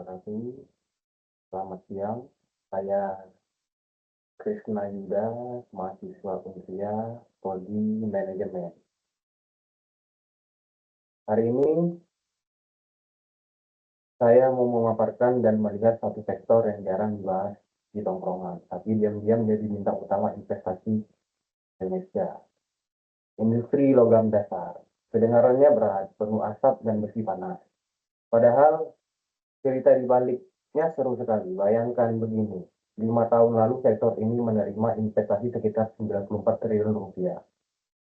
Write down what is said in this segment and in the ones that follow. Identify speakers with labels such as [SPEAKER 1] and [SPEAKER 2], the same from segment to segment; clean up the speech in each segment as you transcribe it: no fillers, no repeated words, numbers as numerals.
[SPEAKER 1] wabarakatuh. Selamat siang. Saya Krisna Yuda, mahasiswa Unsia, Prodi Manajemen. Hari ini saya mau memaparkan dan melihat satu sektor yang jarang dibahas di tongkrongan, tapi diam-diam jadi bintang utama investasi Indonesia. Industri logam dasar. Kedengarannya berat, penuh asap dan besi panas. Padahal cerita di baliknya seru sekali. Bayangkan begini, 5 tahun lalu sektor ini menerima investasi sekitar 94 triliun rupiah.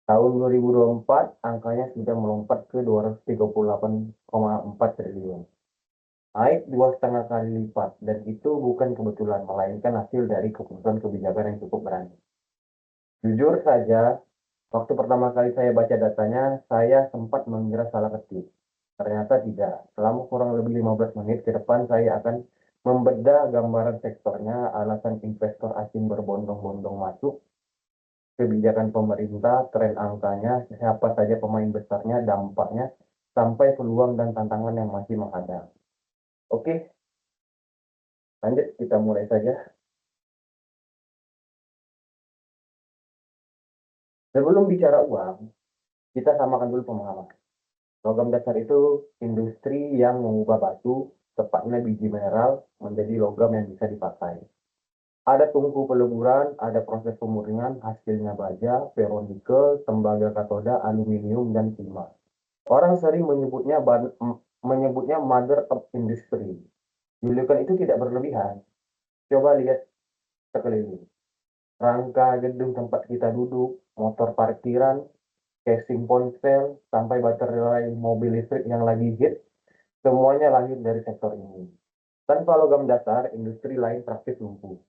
[SPEAKER 1] Tahun 2024 angkanya sudah melompat ke 238,4 triliun. Naik 2,5 kali lipat, dan itu bukan kebetulan, melainkan hasil dari keputusan kebijakan yang cukup berani. Jujur saja, waktu pertama kali saya baca datanya, saya sempat mengira salah ketik. Ternyata tidak. Selama kurang lebih 15 menit ke depan, saya akan membedah gambaran sektornya, alasan investor asing berbondong-bondong masuk, kebijakan pemerintah, tren angkanya, siapa saja pemain besarnya, dampaknya, sampai peluang dan tantangan yang masih menghadang. Oke, lanjut kita mulai saja. Sebelum bicara uang, kita samakan dulu pemahaman. Logam dasar itu industri yang mengubah batu, tepatnya biji mineral, menjadi logam yang bisa dipakai. Ada tungku peleburan, ada proses pemurnian, hasilnya baja, ferronikel, tembaga katoda, aluminium, dan timah. Orang sering menyebutnya mother of industry. Julukan itu tidak berlebihan. Coba lihat sekeliling. Rangka gedung tempat kita duduk, motor parkiran, casing ponsel, sampai baterai mobil listrik yang lagi hit, semuanya lahir dari sektor ini. Tanpa logam dasar, industri lain praktis lumpuh.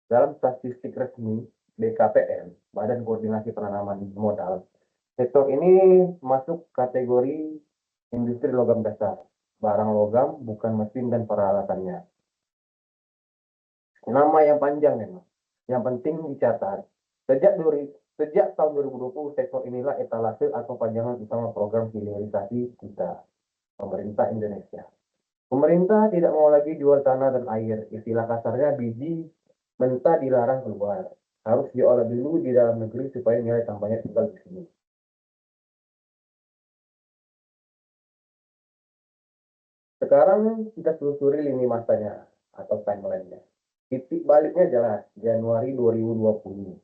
[SPEAKER 1] Dalam statistik resmi BKPM, Badan Koordinasi Penanaman Modal, sektor ini masuk kategori industri logam dasar. Barang logam, bukan mesin dan peralatannya. Nama yang panjang memang. Yang penting dicatat, sejak tahun 2020, sektor inilah etalase atau panjangan utama program hilirisasi kita, pemerintah Indonesia. Pemerintah tidak mau lagi jual tanah dan air. Istilah kasarnya biji mentah dilarang keluar. Harus diolah dulu di dalam negeri supaya nilai tambahnya tinggal di sini. Sekarang kita telusuri lini masanya atau timeline-nya. Titik baliknya jelas, Januari 2020.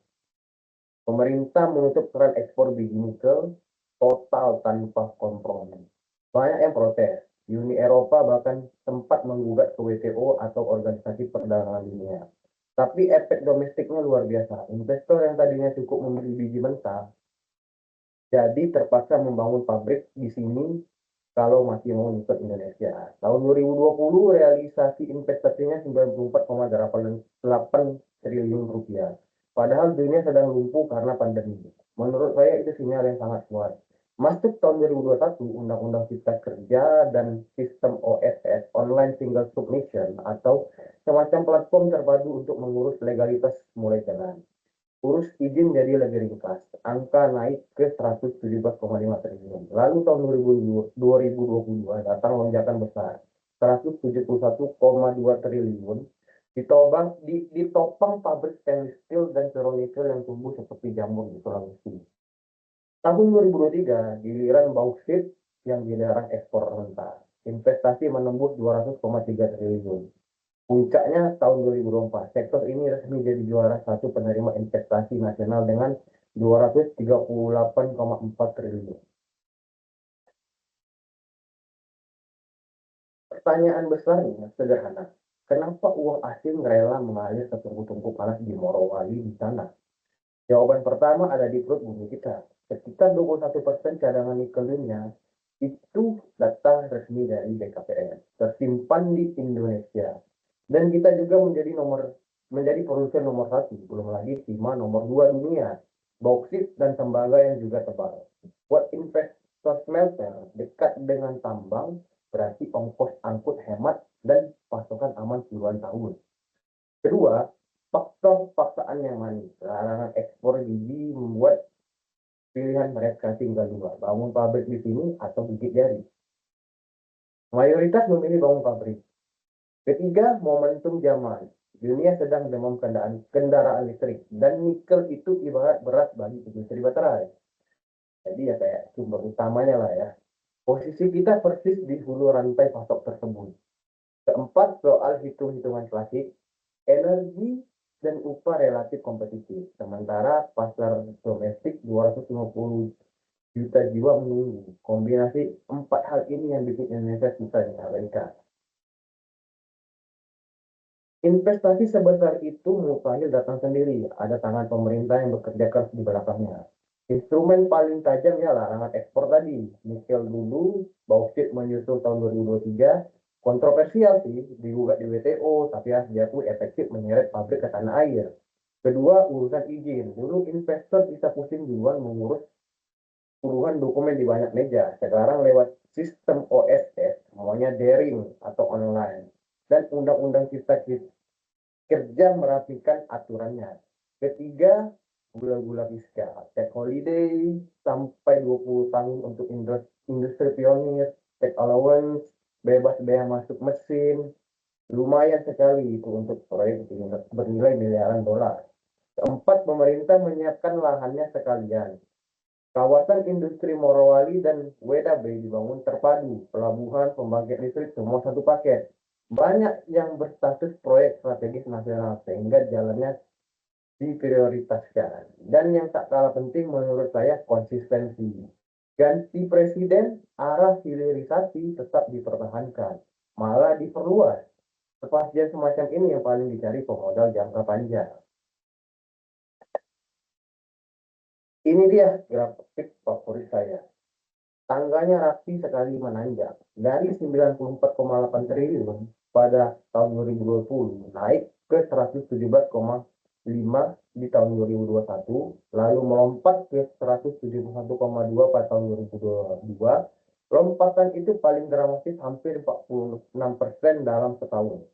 [SPEAKER 1] Pemerintah menutup keran ekspor biji nikel total tanpa kompromi. Banyak yang protes. Uni Eropa bahkan sempat menggugat ke WTO atau Organisasi Perdagangan Dunia. Tapi efek domestiknya luar biasa. Investor yang tadinya cukup membeli biji mentah, jadi terpaksa membangun pabrik di sini kalau masih mau ikut Indonesia. Tahun 2020 realisasi investasinya 94,8 triliun rupiah. Padahal dunia sedang lumpuh karena pandemi. Menurut saya itu sinyal yang sangat kuat. Masuk tahun 2021, Undang-Undang Cipta Kerja dan sistem OSS, Online Single Submission, atau semacam platform terpadu untuk mengurus legalitas mulai jalan. Urus izin jadi lebih ringkas. Angka naik ke 117,5 triliun. Lalu tahun 2022 datang lonjakan besar. 171,2 triliun ditopang pabrik stainless steel dan ferronikel yang tumbuh seperti jamur di Sulawesi. Tahun 2023, giliran bauksit yang dilarang ekspor mentah. Investasi menembus 200,3 triliun. Puncaknya tahun 2024, sektor ini resmi jadi juara satu penerima investasi nasional dengan 238,4 triliun. Pertanyaan besarnya sederhana. Kenapa uang asing rela mengalir ke tungku-tungku panas di Morowali di sana? Jawaban pertama ada di perut bumi kita. Sekitar 21% cadangan nikel dunia itu data resmi dari BKPM, tersimpan di Indonesia. Dan kita juga menjadi produsen nomor satu, belum lagi timah nomor 2 dunia, bauksit dan tembaga yang juga tebal. Buat investor smelter dekat dengan tambang, berarti ongkos angkut hemat dan pasokan aman puluhan tahun. Kedua, faktor paksaan yang manis. Larangan ekspor biji membuat pilihan mereka tinggal dua, bangun pabrik di sini atau gigit jari. Mayoritas memilih bangun pabrik. Ketiga, momentum zaman. Dunia sedang demam kendaraan listrik dan nikel itu ibarat beras bagi industri baterai. Jadi ya kayak sumber utamanya lah ya. Posisi kita persis di hulu rantai pasok tersebut. Keempat, soal hitung-hitungan klasik, energi dan upah relatif kompetitif. Sementara pasar domestik 250 juta jiwa menunggu. Kombinasi empat hal ini yang bikin Indonesia susah diabaikan. Investasi sebesar itu mustahil datang sendiri. Ada tangan pemerintah yang bekerja keras di belakangnya. Instrumen paling tajam ya larangan ekspor tadi. Nikel dulu, bauksit menyusul tahun 2023. Kontroversial sih, digugat di WTO, tapi ya dia pun efektif menyeret pabrik ke tanah air. Kedua, urusan izin. Dulu investor bisa pusing duluan mengurus puluhan dokumen di banyak meja. Sekarang lewat sistem OSS, namanya daring atau online. Dan undang-undang cipta kerja merapikan aturannya. Ketiga, gula-gula fiskal. Take holiday sampai 20 tahun untuk industri pionir, take allowance, bebas bea masuk mesin, lumayan sekali itu untuk proyek bernilai miliaran dolar. Keempat, pemerintah menyiapkan lahannya sekalian. Kawasan industri Morowali dan Weda Bay dibangun terpadu, pelabuhan, pembangkit listrik, semua satu paket. Banyak yang berstatus proyek strategis nasional sehingga jalannya diprioritaskan. Dan yang tak kalah penting menurut saya konsistensi. Ganti presiden, arah hilirisasi tetap dipertahankan, malah diperluas. Kepastian semacam ini yang paling dicari pemodal jangka panjang. Ini dia grafik favorit saya. Tangganya rapi sekali menanjak. Dari 94,8 triliun pada tahun 2020 naik ke 117,5 di tahun 2021, lalu melompat ke 171,2 pada tahun 2022. Lompatan itu paling dramatis hampir 46% dalam setahun.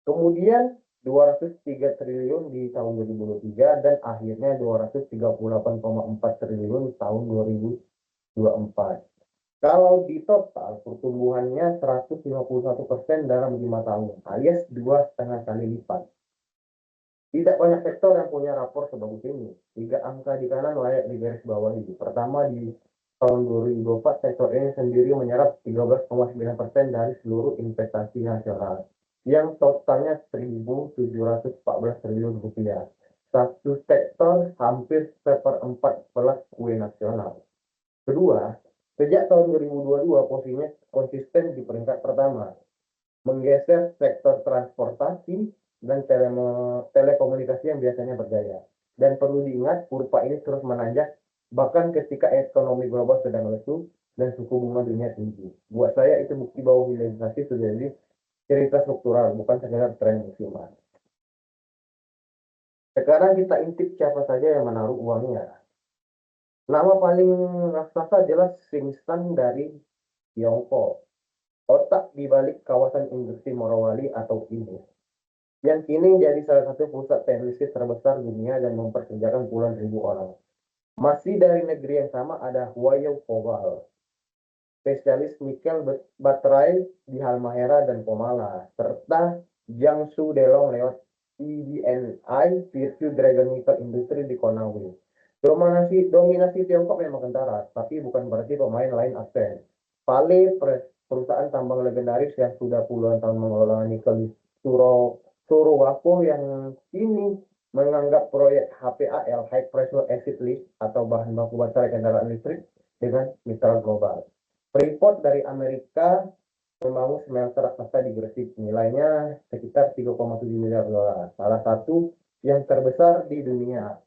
[SPEAKER 1] Kemudian 203 triliun di tahun 2023 dan akhirnya 238,4 triliun tahun 2024. Kalau di total pertumbuhannya 151% dalam 5 tahun, alias 2,5 kali lipat. Tidak banyak sektor yang punya rapor sebagus ini. Tiga angka di kanan layak digaris bawahi. Pertama, di tahun 2024 sektor ini sendiri menyerap 13,9% dari seluruh investasi nasional, yang totalnya 1.714 triliun rupiah. Satu sektor hampir seperempat kelas kue nasional. Kedua, sejak tahun 2022 posisinya konsisten di peringkat pertama, menggeser sektor transportasi dan telekomunikasi yang biasanya berjaya. Dan perlu diingat, kurva ini terus menanjak bahkan ketika ekonomi global sedang lesu dan suku bunga dunia tinggi. Buat saya itu bukti bahwa hilirisasi sudah jadi cerita struktural, bukan sekedar tren musiman. Sekarang kita intip siapa saja yang menaruh uangnya. Nama paling raksasa jelas Singstan dari Tiongkok, otak di balik kawasan industri Morowali atau ini, yang kini jadi salah satu pusat teknologi terbesar dunia dan memperkerjakan puluhan ribu orang. Masih dari negeri yang sama ada Huayou Cobalt, spesialis nikel baterai di Halmahera dan Pomala, serta Jiangsu Delong lewat EDNI Virtue Dragon Nickel Industry di Konawe. Dominasi Tiongkok memang kentara, tapi bukan berarti pemain lain absen. Vale, perusahaan tambang legendaris yang sudah puluhan tahun mengelola nikel di Surowako, yang kini menganggap proyek HPAL (High Pressure Acid Lift) atau bahan baku baterai kendaraan listrik dengan mitra global. Freeport dari Amerika membangun smelter raksasa di Gresik, nilainya sekitar 3,7 miliar dolar, salah satu yang terbesar di dunia.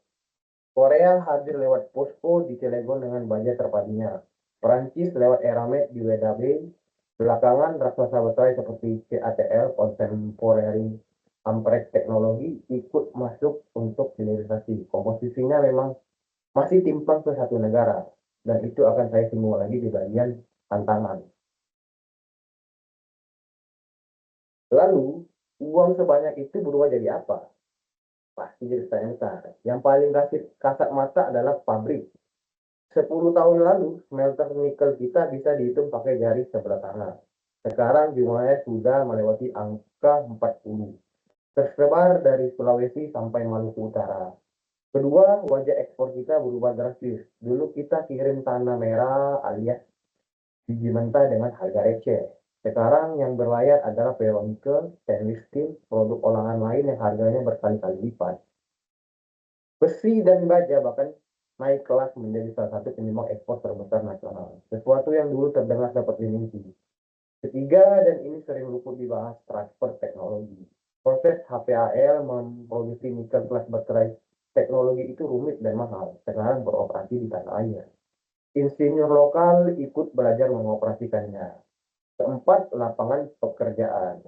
[SPEAKER 1] Korea hadir lewat POSCO di Cilegon dengan baja terpadunya. Perancis lewat Eramet di WDB. Belakangan raksasa baterai seperti CATL, Contemporary Amperex Teknologi, ikut masuk untuk hilirisasi. Komposisinya memang masih timpang ke satu negara, dan itu akan saya singgung lagi di bagian tantangan. Lalu, uang sebanyak itu berubah jadi apa? Pasti jadi pertanyaan besar. Yang paling kasat mata adalah pabrik. 10 tahun lalu, smelter nikel kita bisa dihitung pakai jari sebelah tangan. Sekarang jumlahnya sudah melewati angka 40, tersebar dari Sulawesi sampai Maluku Utara. Kedua, wajah ekspor kita berubah drastis. Dulu kita kirim tanah merah alias biji mentah dengan harga receh. Sekarang yang berlayar adalah ferronikel, stainless steel, produk olahan lain yang harganya berkali-kali lipat. Besi dan baja bahkan naik kelas menjadi salah satu penyumbang ekspor terbesar nasional. Sesuatu yang dulu terdengar seperti mimpi. Ketiga, dan ini sering luput dibahas, transfer teknologi. Proses HPAL memproduksi nikel kelas baterai teknologi itu rumit dan mahal. Sekarang beroperasi di tanah air. Insinyur lokal ikut belajar mengoperasikannya. Keempat, lapangan pekerjaan.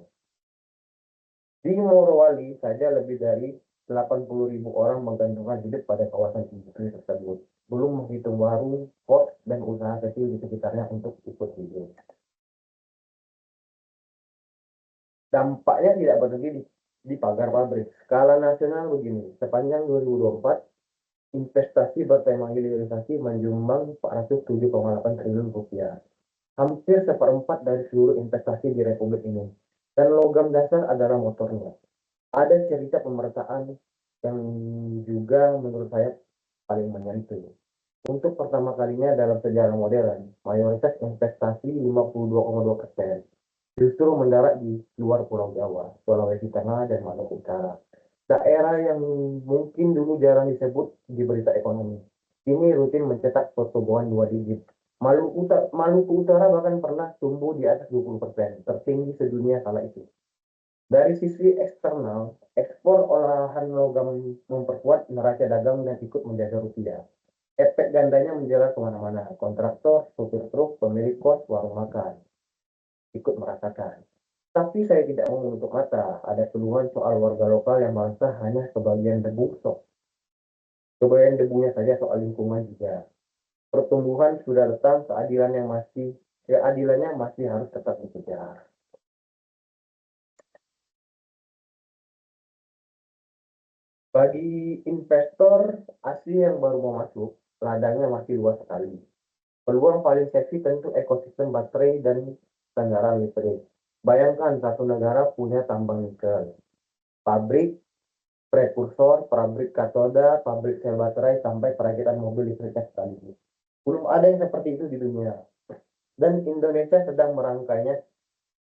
[SPEAKER 1] Di Morowali saja lebih dari 80.000 orang menggantungkan hidup pada kawasan industri tersebut. Belum menghitung warung, kos, dan usaha kecil di sekitarnya untuk ikut hidup. Dampaknya tidak berhenti di pagar pabrik. Skala nasional begini, sepanjang 2024, investasi bertema hilirisasi menjumbang 407,8 triliun rupiah. Hampir seperempat dari seluruh investasi di Republik ini. Dan logam dasar adalah motornya. Ada cerita pemerkasaan yang juga menurut saya paling menyentuh. Untuk pertama kalinya dalam sejarah modern, mayoritas investasi 52,2% justru mendarat di luar Pulau Jawa, Sulawesi Tengah, dan Maluku Utara. Daerah yang mungkin dulu jarang disebut di berita ekonomi, ini rutin mencetak pertumbuhan 2 digit. Maluku Utara bahkan pernah tumbuh di atas 20%, tertinggi sedunia kala itu. Dari sisi eksternal, ekspor olahan logam memperkuat neraca dagang dan ikut menjaga rupiah. Efek gandanya menjalar kemana-mana, kontraktor, supir truk, pemilik kos, warung makan ikut merasakan. Tapi saya tidak mau menutup mata, ada keluhan soal warga lokal yang merasa hanya sebagian debu, sebagian debunya saja soal lingkungan juga. Pertumbuhan sudah datang, keadilannya masih harus tetap dikejar. Bagi investor asing yang baru mau masuk, ladangnya masih luas sekali. Peluang paling seksi tentu ekosistem baterai dan kendaraan listrik. Bayangkan satu negara punya tambang nikel, pabrik prekursor, pabrik katoda, pabrik sel baterai, sampai perakitan mobil listriknya sekaligus. Belum ada yang seperti itu di dunia. Dan Indonesia sedang merangkainya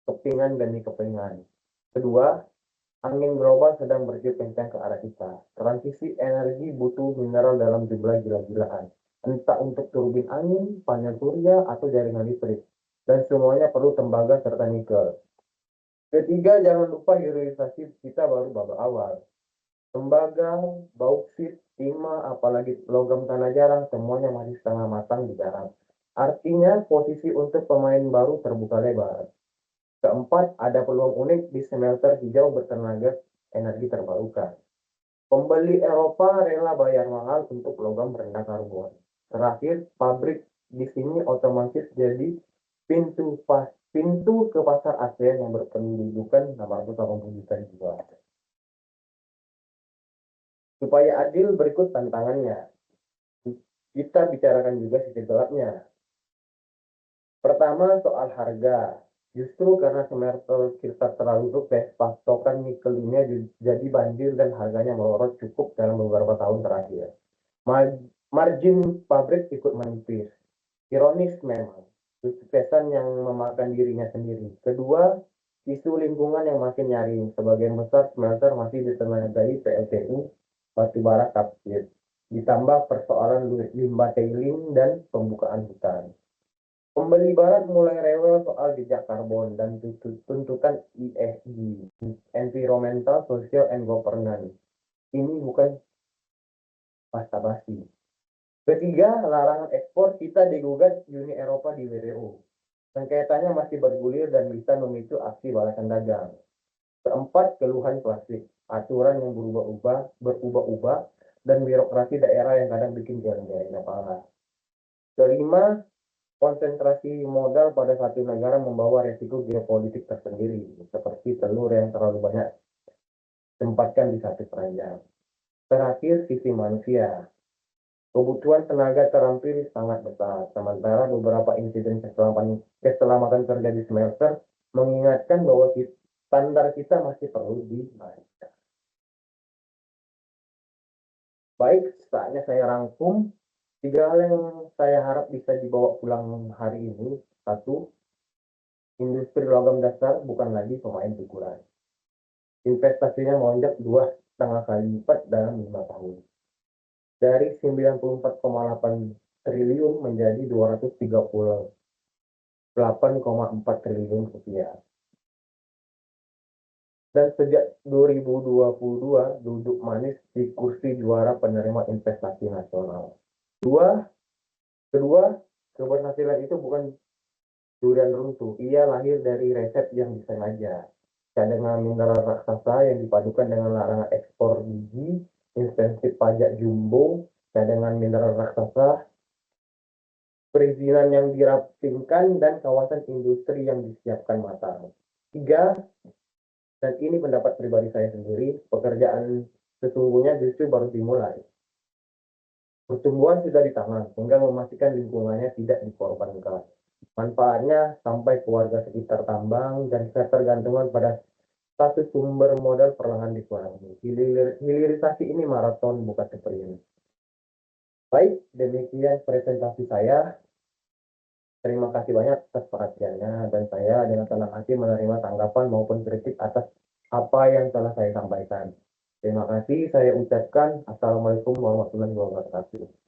[SPEAKER 1] kepingan demi kepingan. Kedua, angin global sedang bertiup kencang ke arah kita. Transisi energi butuh mineral dalam jumlah gila-gilaan. Entah untuk turbin angin, panel surya, atau jaringan listrik. Dan semuanya perlu tembaga serta nikel. Ketiga, jangan lupa hilirisasi kita baru babak awal. Tembaga, bauksit, timah, apalagi logam tanah jarang, semuanya masih setengah matang di jarang. Artinya posisi untuk pemain baru terbuka lebar. Keempat, ada peluang unik di smelter hijau bertenaga energi terbarukan. Pembeli Eropa rela bayar mahal untuk logam rendah karbon. Terakhir, pabrik di sini otomatis jadi pintu ke pasar ASEAN yang berpendudukan 680 juta jiwa. Supaya adil, berikut tantangannya. Kita bicarakan juga sisi gelapnya. Pertama, soal harga. Justru karena smelter kita terlalu sukses, pasokan nikel dunia jadi banjir dan harganya melorot cukup dalam beberapa tahun terakhir. Margin pabrik ikut menipis. Ironis memang, kesuksesan yang memakan dirinya sendiri. Kedua, isu lingkungan yang makin nyaring. Sebagian besar smelter masih ditenagai PLTU, batubara kapsit. Ditambah persoalan limbah tailing dan pembukaan hutan. Pembeli barat mulai rewel soal jejak karbon dan tuntutan ESG, Environmental, Social, and Governance. Ini bukan basa-basi. Ketiga, larangan ekspor kita digugat Uni Eropa di WTO. Sengketanya masih bergulir dan bisa memicu aksi balasan dagang. Keempat, keluhan plastik. Aturan yang berubah-ubah, dan birokrasi daerah yang kadang bikin geleng-geleng kepala. Kelima, konsentrasi modal pada satu negara membawa resiko geopolitik tersendiri, seperti telur yang terlalu banyak tempatkan di satu keranjang. Terakhir, sisi manusia. Kebutuhan tenaga terampil sangat besar, sementara beberapa insiden keselamatan kerja di smelter mengingatkan bahwa standar kita masih perlu dinaikkan. Baik, saatnya saya rangkum 3 hal yang saya harap bisa dibawa pulang hari ini. 1, industri logam dasar bukan lagi pemain figuran. Investasinya melonjak 2,5 kali lipat dalam 5 tahun. Dari 94,8 triliun menjadi 238,4 triliun rupiah. Dan sejak 2022 duduk manis di kursi juara penerima investasi nasional. Kedua, keberhasilan itu bukan durian runtuh, ia lahir dari resep yang disengaja. Cadangan mineral raksasa yang dipadukan dengan larangan ekspor biji, insentif pajak jumbo, cadangan mineral raksasa, perizinan yang dirapimkan, dan kawasan industri yang disiapkan matang. 3, dan ini pendapat pribadi saya sendiri, pekerjaan sesungguhnya justru baru dimulai. Pertumbuhan sudah di tangan, sehingga memastikan lingkungannya tidak dikorbankan. Manfaatnya sampai ke warga sekitar tambang dan ketergantungan pada satu sumber modal perlahan dikurangi. Hilirisasi ini maraton, bukan sprint. Baik, demikian presentasi saya. Terima kasih banyak atas perhatiannya, dan saya dengan senang hati menerima tanggapan maupun kritik atas apa yang telah saya sampaikan. Terima kasih, saya ucapkan Assalamualaikum warahmatullahi wabarakatuh.